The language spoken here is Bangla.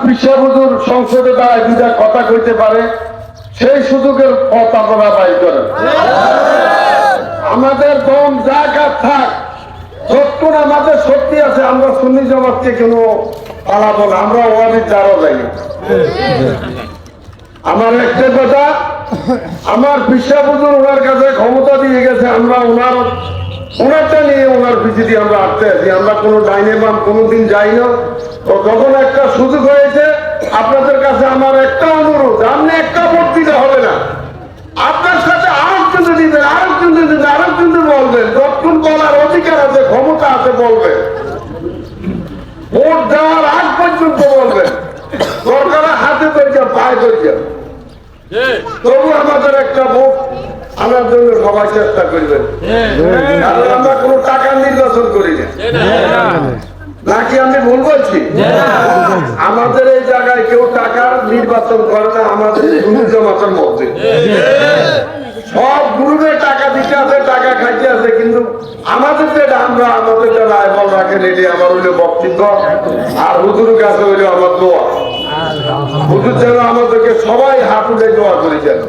পিসা হুজুর সংসদে দাঁড়ায় দুটা কথা কইতে পারে, সেই সুযোগের পথ আপনারা বাই করেন। আমাদের দম জায়গা থাক, যতক্ষণ আমাদের শক্তি আছে আমরা সুন্নি জামাতকে কোনো পালাবো না, আমরা ওয়াজিব যারও যাই। আমার একটা কথা, আমার পিসা হুজুর ওনার কাছে ক্ষমতা দিয়ে গেছে, আমরা ওনারটা নিয়ে ওনার পিছিয়ে দিয়ে আমরা আটতে আছি। আমরা কোনো ডাইনে বাম কোনোদিন যাই না। তো যখন একটা সুযোগ হয়েছে, আপনাদের কাছে আমার একটা অনুরোধ, আপনি একটা ভোট দিতে হবে না, আপনার সাথে আরেকজন দিবেন, আরেকজন দিবেন, আরেকজন বলবেন, যতক্ষণ বলার অধিকার আছে, ক্ষমতা আছে বলবেন, ভোট দেওয়ার আগ পর্যন্ত বলবেন, সরকার হাতে ধরছে পায়ে ধরছে, তবু আমাদের একটা ভোট আনার জন্য সবাই চেষ্টা করবেন। কারণ আমরা কোনো টাকা নির্বাচন করি না, নাকি আমি ভুল বলছি? আমাদের এই জায়গায় কেউ টাকার নির্বাচন করে না, আমাদের সুন্নি জামাতের মধ্যে সব গুরুরে টাকা দিতে আছে, টাকা খাইতে আছে, কিন্তু আমাদের যেটা আমরা আমাদের যারা আইবল রাখেন, এটি আমার হইলে বক্তব্য, আর হুজুরের কাছে হইলে আমার দোয়া। হুজুর যেন আমাদেরকে সবাই হাত উঠে দোয়া করে যান।